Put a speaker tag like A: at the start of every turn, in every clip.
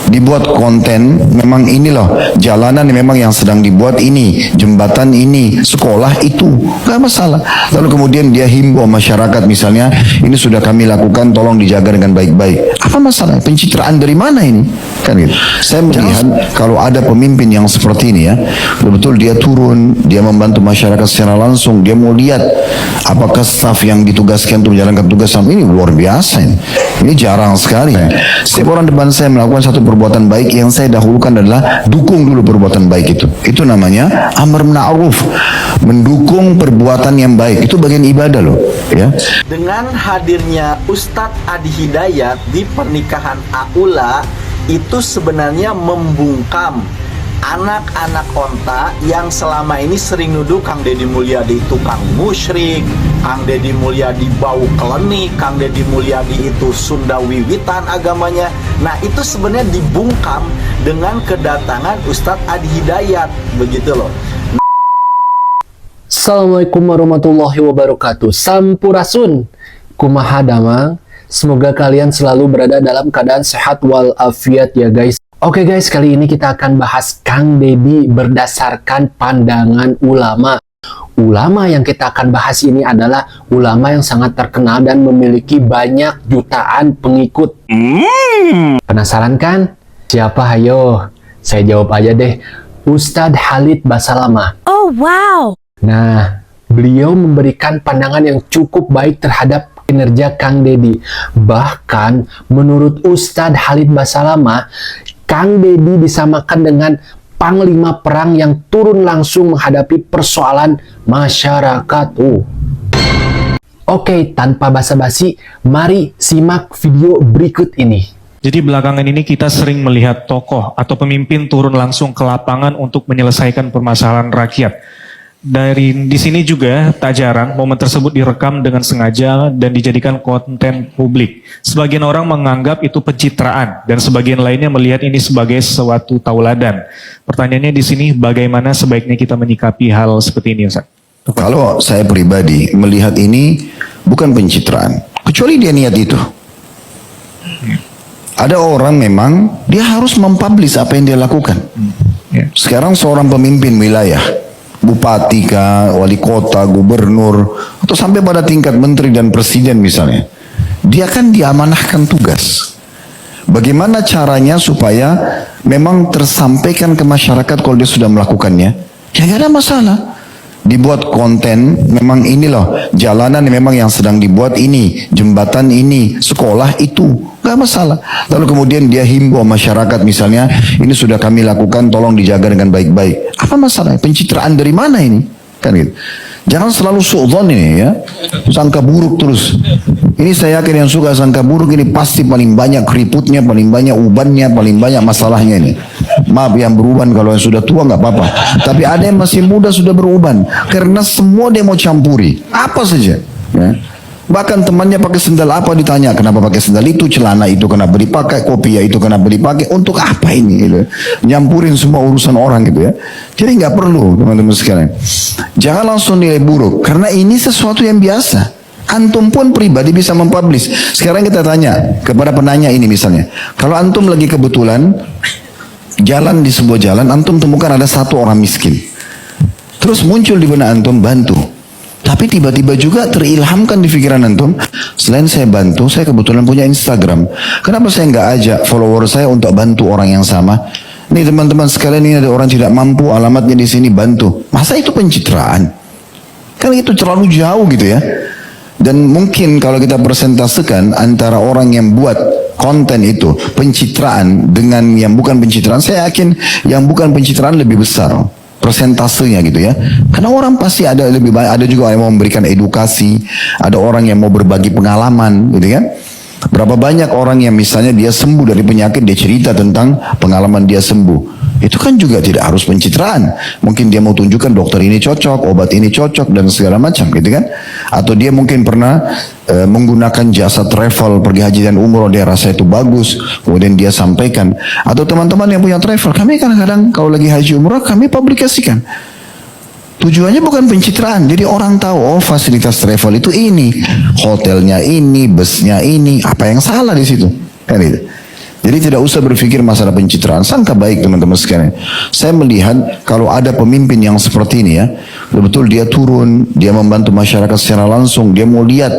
A: dibuat konten, memang ini loh jalanan memang yang sedang dibuat ini, jembatan ini, sekolah itu, nggak masalah. Lalu kemudian dia himbau masyarakat misalnya, ini sudah kami lakukan, tolong dijaga dengan baik-baik. Apa masalah? Pencitraan dari mana ini? Kan gitu. Saya melihat kalau ada pemimpin yang seperti ini ya, betul-betul dia turun, dia membantu masyarakat secara langsung, dia mau lihat apakah staf yang ditugaskan untuk menjalankan tugas ini luar biasa ini. Ini jarang sekali. Setiap orang depan saya melakukan satu perbuatan baik, yang saya dahulukan adalah dukung dulu perbuatan baik itu. Itu namanya amar ma'ruf, mendukung perbuatan yang baik. Itu bagian ibadah loh, ya.
B: Dengan hadirnya Ustadz Adi Hidayat di pernikahan Aula, itu sebenarnya membungkam anak-anak onta yang selama ini sering nuduh Kang Deddy Mulyadi itu Kang musyrik, Kang Deddy Mulyadi bau klenik, Kang Deddy Mulyadi itu Sunda wiwitan agamanya. Nah, itu sebenarnya dibungkam dengan kedatangan Ustadz Adi Hidayat, begitu loh.
C: Assalamualaikum warahmatullahi wabarakatuh. Sampurasun, kumaha damang. Semoga kalian selalu berada dalam keadaan sehat walafiat ya guys. Oke guys, kali ini kita akan bahas Kang Deddy berdasarkan pandangan ulama. Ulama yang kita akan bahas ini adalah ulama yang sangat terkenal dan memiliki banyak jutaan pengikut. Penasaran kan? Siapa? Hayo, saya jawab aja deh. Ustadz Khalid Basalamah.
D: Oh wow.
C: Nah, beliau memberikan pandangan yang cukup baik terhadap kinerja Kang Deddy. Bahkan menurut Ustadz Khalid Basalamah, Kang Deddy disamakan dengan panglima perang yang turun langsung menghadapi persoalan masyarakat. Oke, tanpa basa-basi, mari simak video berikut ini.
E: Jadi belakangan ini kita sering melihat tokoh atau pemimpin turun langsung ke lapangan untuk menyelesaikan permasalahan rakyat. Di sini juga tak jarang momen tersebut direkam dengan sengaja dan dijadikan konten publik. Sebagian orang menganggap itu pencitraan dan sebagian lainnya melihat ini sebagai suatu tauladan. Pertanyaannya di sini, bagaimana sebaiknya kita menyikapi hal seperti ini, Ustaz?
A: Kalau saya pribadi melihat ini bukan pencitraan, kecuali dia niat itu. Ada orang memang dia harus mempublish apa yang dia lakukan. Sekarang seorang pemimpin wilayah, bupati kah, wali kota, gubernur, atau sampai pada tingkat menteri dan presiden misalnya, dia kan diamanahkan tugas. Bagaimana caranya supaya memang tersampaikan ke masyarakat kalau dia sudah melakukannya? Ya gak ada masalah. Dibuat konten, memang ini loh jalanan memang yang sedang dibuat ini, jembatan ini, sekolah itu, gak masalah. Lalu kemudian dia himbau masyarakat misalnya, ini sudah kami lakukan, tolong dijaga dengan baik-baik. Apa masalah? Pencitraan dari mana ini? Kan gitu. Jangan selalu suudzon ini ya, sangka buruk terus. Ini saya yakin yang suka sangka buruk ini pasti paling banyak keriputnya, paling banyak ubannya, paling banyak masalahnya ini. Maaf yang beruban, kalau yang sudah tua nggak apa-apa. Tapi ada yang masih muda sudah beruban, karena semua dia mau campuri apa saja. Ya. Bahkan temannya pakai sendal apa ditanya, kenapa pakai sendal itu, celana itu kenapa dipakai, kopiah itu kenapa dipakai, untuk apa ini? Gitu. Nyampurin semua urusan orang gitu ya. Jadi nggak perlu teman-teman sekalian. Jangan langsung nilai buruk, karena ini sesuatu yang biasa. Antum pun pribadi bisa mempublish. Sekarang kita tanya kepada penanya ini misalnya, kalau antum lagi kebetulan jalan di sebuah jalan, antum temukan ada satu orang miskin, terus muncul di benak antum bantu. Tapi tiba-tiba juga terilhamkan di pikiran antum, selain saya bantu, saya kebetulan punya Instagram. Kenapa saya nggak ajak follower saya untuk bantu orang yang sama? Nih teman-teman sekalian, ini ada orang tidak mampu, alamatnya di sini, bantu. Masa itu pencitraan? Kan itu terlalu jauh gitu ya. Dan mungkin kalau kita persentasekan antara orang yang buat konten itu pencitraan dengan yang bukan pencitraan, saya yakin yang bukan pencitraan lebih besar persentasenya gitu ya. Karena orang pasti ada lebih banyak, ada juga yang mau memberikan edukasi, ada orang yang mau berbagi pengalaman gitu kan. Berapa banyak orang yang misalnya dia sembuh dari penyakit, dia cerita tentang pengalaman dia sembuh. Itu kan juga tidak harus pencitraan. Mungkin dia mau tunjukkan dokter ini cocok, obat ini cocok dan segala macam gitu kan. Atau dia mungkin pernah menggunakan jasa travel, pergi haji dan umroh, dia rasa itu bagus, kemudian dia sampaikan. Atau teman-teman yang punya travel, kami kadang-kadang kalau lagi haji umroh kami publikasikan. Tujuannya bukan pencitraan, jadi orang tahu, oh fasilitas travel itu ini, hotelnya ini, busnya ini, apa yang salah di situ, kan itu. Jadi tidak usah berpikir masalah pencitraan. Sangka baik teman-teman sekalian. Saya melihat kalau ada pemimpin yang seperti ini ya, betul dia turun, dia membantu masyarakat secara langsung, dia mau lihat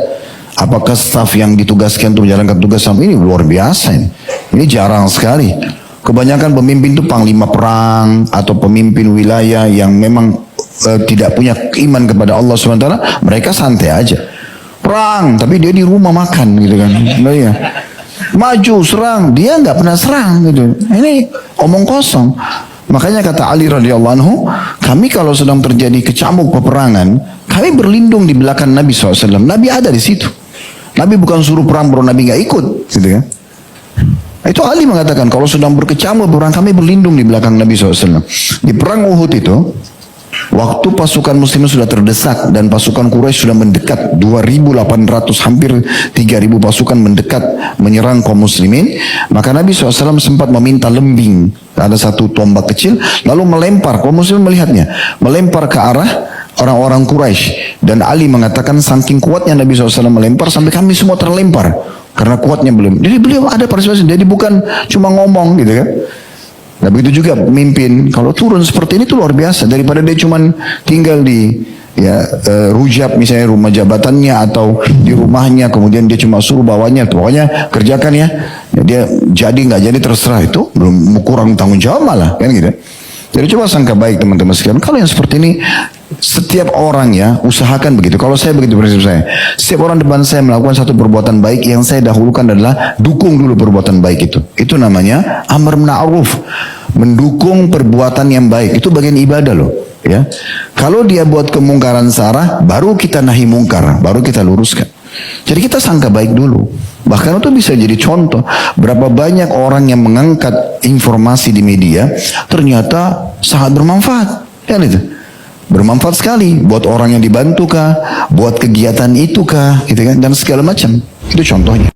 A: apakah staf yang ditugaskan untuk menjalankan tugas sampai ini luar biasa ini. Ini jarang sekali. Kebanyakan pemimpin itu panglima perang atau pemimpin wilayah yang memang tidak punya iman kepada Allah SWT, mereka santai aja. Perang, tapi dia di rumah makan gitu kan. Nah, ya. Maju serang, dia nggak pernah serang gitu. Ini omong kosong. Makanya kata Ali radhiyallahu anhu, kami kalau sedang terjadi kecamuk peperangan, kami berlindung di belakang Nabi SAW. Nabi ada di situ. Nabi bukan suruh perang baru Nabi nggak ikut, gitu kan? Itu Ali mengatakan kalau sedang berkecamuk perang kami berlindung di belakang Nabi SAW. Di perang Uhud itu, waktu pasukan muslimin sudah terdesak dan pasukan Quraisy sudah mendekat 2.800 hampir 3.000 pasukan mendekat menyerang kaum muslimin, maka Nabi SAW sempat meminta lembing, ada satu tombak kecil, lalu melempar, kaum muslimin melihatnya, melempar ke arah orang-orang Quraisy, dan Ali mengatakan saking kuatnya Nabi SAW melempar sampai kami semua terlempar karena kuatnya belum. Jadi beliau ada partisipasi, jadi bukan cuma ngomong gitu kan. Nah begitu juga pemimpin kalau turun seperti ini tuh luar biasa, daripada dia cuma tinggal di rujab misalnya rumah jabatannya atau di rumahnya kemudian dia cuma suruh bawahnya pokoknya kerjakan ya, dia jadi nggak jadi terserah, itu belum kurang tanggung jawab malah kan gitu. Jadi coba sangka baik teman-teman sekalian, kalau yang seperti ini setiap orang ya usahakan begitu. Kalau saya begitu prinsip saya, setiap orang depan saya melakukan satu perbuatan baik, yang saya dahulukan adalah dukung dulu perbuatan baik itu namanya amar ma'ruf, mendukung perbuatan yang baik, itu bagian ibadah loh ya. Kalau dia buat kemungkaran sarah, baru kita nahi mungkar, baru kita luruskan. Jadi kita sangka baik dulu. Bahkan itu bisa jadi contoh, berapa banyak orang yang mengangkat informasi di media ternyata sangat bermanfaat kan itu. Bermanfaat sekali buat orang yang dibantu kah, buat kegiatan itu kah, gitu kan, dan segala macam. Itu contohnya.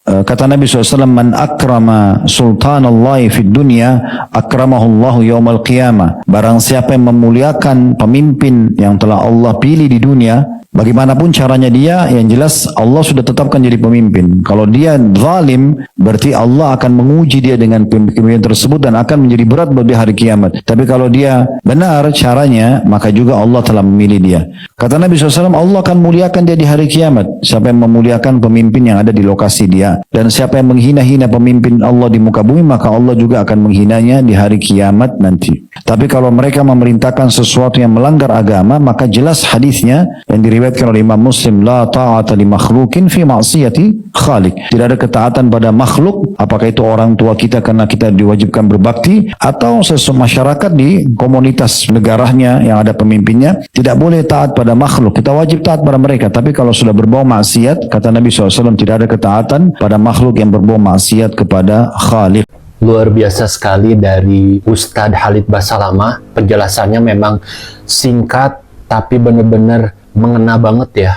A: Kata Nabi SAW, man akrama sultanallahi fid dunya akramahullahu yawmal qiyamah. Barang siapa yang memuliakan pemimpin yang telah Allah pilih di dunia, bagaimanapun caranya dia, yang jelas Allah sudah tetapkan jadi pemimpin. Kalau dia zalim, berarti Allah akan menguji dia dengan pemimpin tersebut dan akan menjadi berat bagi hari kiamat. Tapi kalau dia benar caranya, maka juga Allah telah memilih dia. Kata Nabi SAW, Allah akan muliakan dia di hari kiamat. Siapa yang memuliakan pemimpin yang ada di lokasi dia. Dan siapa yang menghina-hina pemimpin Allah di muka bumi, maka Allah juga akan menghinanya di hari kiamat nanti. Tapi kalau mereka memerintahkan sesuatu yang melanggar agama, maka jelas hadisnya yang diriwayatkan oleh Imam Muslim, la ta'ata li makhlukin fi ma'siyati khaliq. Tidak ada ketaatan pada makhluk, apakah itu orang tua kita karena kita diwajibkan berbakti, atau masyarakat di komunitas negaranya yang ada pemimpinnya, tidak boleh taat pada makhluk. Kita wajib taat pada mereka. Tapi kalau sudah berbau maksiat, kata Nabi SAW, tidak ada ketaatan pada makhluk yang berbau maksiat kepada khaliq.
C: Luar biasa sekali dari Ustadz Khalid Basalamah. Penjelasannya memang singkat tapi benar-benar mengena banget ya.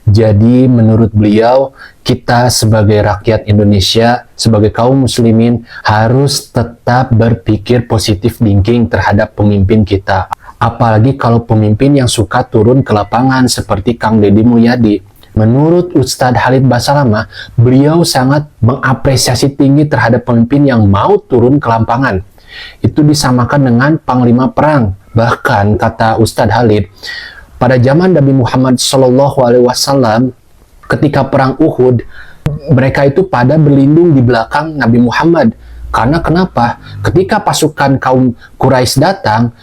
C: Jadi menurut beliau, kita sebagai rakyat Indonesia, sebagai kaum muslimin harus tetap berpikir positif thinking terhadap pemimpin kita. Apalagi kalau pemimpin yang suka turun ke lapangan seperti Kang Deddy Mulyadi. Menurut Ustadz Khalid Basalamah, beliau sangat mengapresiasi tinggi terhadap pemimpin yang mau turun ke lapangan. Itu disamakan dengan panglima perang. Bahkan kata Ustadz Khalid, pada zaman Nabi Muhammad SAW, ketika perang Uhud, mereka itu pada berlindung di belakang Nabi Muhammad. Karena kenapa? Ketika pasukan kaum Quraisy datang,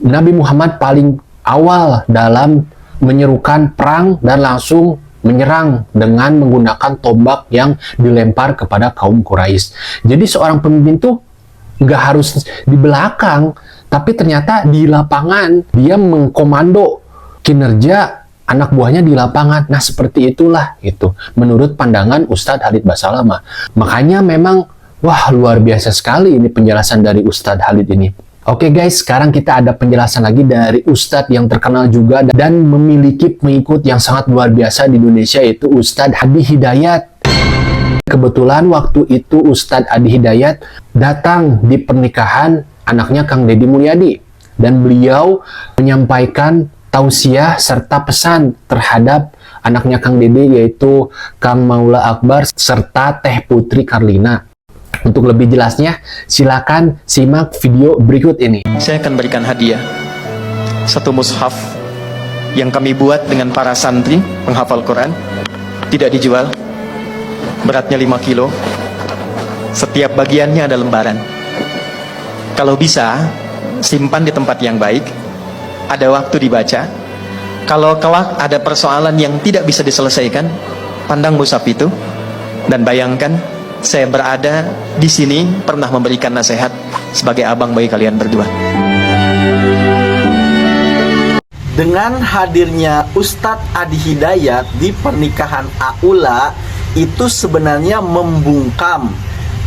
C: Nabi Muhammad paling awal dalam menyerukan perang dan langsung menyerang dengan menggunakan tombak yang dilempar kepada kaum Quraisy. Jadi seorang pemimpin tuh nggak harus di belakang, tapi ternyata di lapangan dia mengkomando kinerja anak buahnya di lapangan. Nah seperti itulah itu menurut pandangan Ustadz Khalid Basalamah. Makanya memang wah luar biasa sekali ini penjelasan dari Ustadz Khalid ini. Oke guys, sekarang kita ada penjelasan lagi dari Ustadz yang terkenal juga dan memiliki pengikut yang sangat luar biasa di Indonesia, yaitu Ustadz Adi Hidayat. Kebetulan waktu itu Ustadz Adi Hidayat datang di pernikahan anaknya Kang Deddy Mulyadi, dan beliau menyampaikan tausiah serta pesan terhadap anaknya Kang Deddy, yaitu Kang Maula Akbar serta Teh Putri Karlina. Untuk lebih jelasnya, silakan simak video berikut ini.
D: Saya akan berikan hadiah satu mushaf yang kami buat dengan para santri penghafal Quran. Tidak dijual, beratnya 5 kilo, setiap bagiannya ada lembaran. Kalau bisa, simpan di tempat yang baik, ada waktu dibaca. Kalau kelak ada persoalan yang tidak bisa diselesaikan, pandang mushaf itu dan bayangkan saya berada di sini pernah memberikan nasihat sebagai abang bagi kalian berdua.
B: Dengan hadirnya Ustadz Adi Hidayat di pernikahan Aula, itu sebenarnya membungkam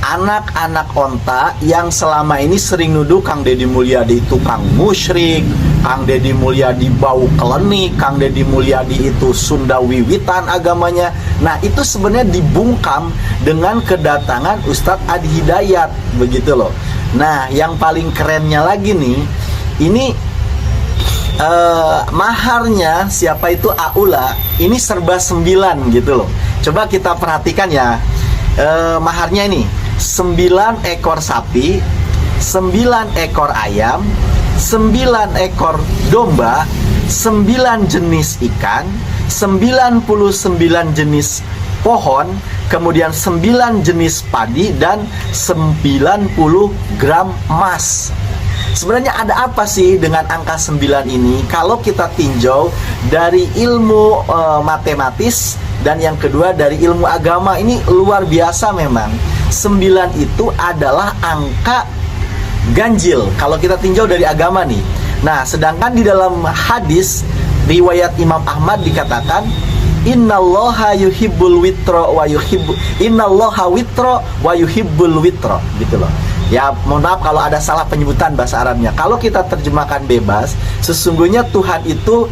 B: anak-anak onta yang selama ini sering nuduh Kang Deddy Mulyadi itu Kang musyrik, Kang Deddy Mulyadi bau klenik, Kang Deddy Mulyadi itu Sunda wiwitan agamanya. Nah, itu sebenarnya dibungkam dengan kedatangan Ustadz Adi Hidayat, begitu loh. Nah, yang paling kerennya lagi nih, ini maharnya siapa itu Aula, ini serba 9 gitu loh. Coba kita perhatikan ya, maharnya ini 9 ekor sapi, 9 ekor ayam, 9 ekor domba, 9 jenis ikan, 99 jenis pohon, kemudian 9 jenis padi, dan 90 gram emas. Sebenarnya ada apa sih dengan angka 9 ini? Kalau kita tinjau dari ilmu matematis dan yang kedua dari ilmu agama, ini luar biasa memang. 9 itu adalah angka ganjil kalau kita tinjau dari agama nih. Nah, sedangkan di dalam hadis riwayat Imam Ahmad dikatakan innallaha yuhibbul witra wa yuhibbu innallaha witra wa yuhibbul witra, gitu loh. Ya, mohon maaf kalau ada salah penyebutan bahasa Arabnya. Kalau kita terjemahkan bebas, sesungguhnya Tuhan itu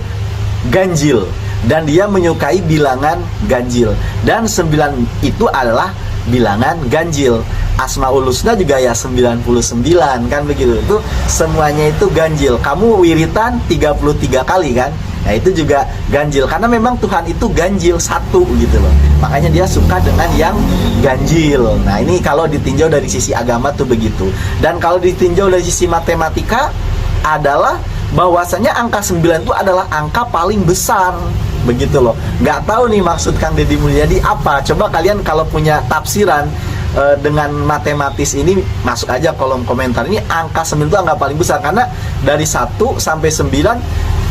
B: ganjil dan dia menyukai bilangan ganjil, dan 9 itu adalah bilangan ganjil. Asmaul Husna juga ya 99 kan begitu. Itu semuanya itu ganjil. Kamu wiritan 33 kali kan? Nah, itu juga ganjil karena memang Tuhan itu ganjil satu gitu loh. Makanya dia suka dengan yang ganjil. Nah, ini kalau ditinjau dari sisi agama tuh begitu. Dan kalau ditinjau dari sisi matematika adalah bahwasanya angka 9 itu adalah angka paling besar. Begitu loh. Nggak tahu nih maksud Kang Deddy Mulyadi apa. Coba kalian kalau punya tafsiran dengan matematis ini, masuk aja kolom komentar. Ini angka 9 itu angka paling besar karena dari 1 sampai 9,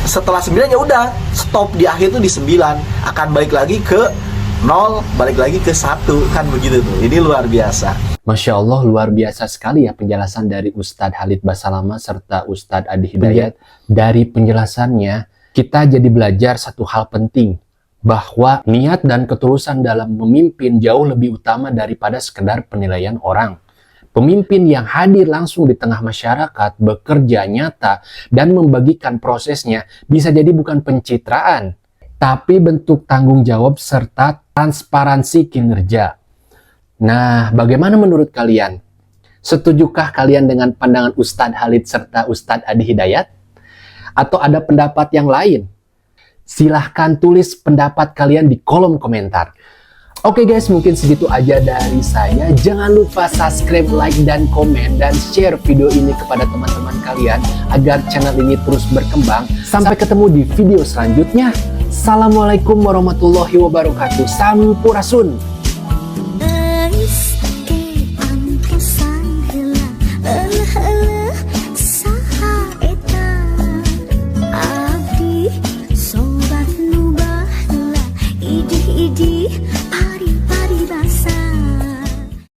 B: setelah 9 ya udah stop di akhir tuh di 9, akan balik lagi ke 0, balik lagi ke 1 kan begitu tuh. Ini luar biasa.
C: Masya Allah, luar biasa sekali ya penjelasan dari Ustadz Khalid Basalamah serta Ustadz Adi Hidayat. Dari penjelasannya kita jadi belajar satu hal penting, bahwa niat dan ketulusan dalam memimpin jauh lebih utama daripada sekedar penilaian orang. Pemimpin yang hadir langsung di tengah masyarakat, bekerja nyata, dan membagikan prosesnya bisa jadi bukan pencitraan, tapi bentuk tanggung jawab serta transparansi kinerja. Nah, bagaimana menurut kalian? Setujukah kalian dengan pandangan Ustadz Khalid serta Ustadz Adi Hidayat? Atau ada pendapat yang lain? Silahkan tulis pendapat kalian di kolom komentar. Oke guys, mungkin segitu aja dari saya. Jangan lupa subscribe, like, dan komen, dan share video ini kepada teman-teman kalian agar channel ini terus berkembang. Sampai ketemu di video selanjutnya. Assalamualaikum warahmatullahi wabarakatuh. Sampurasun.
F: Idih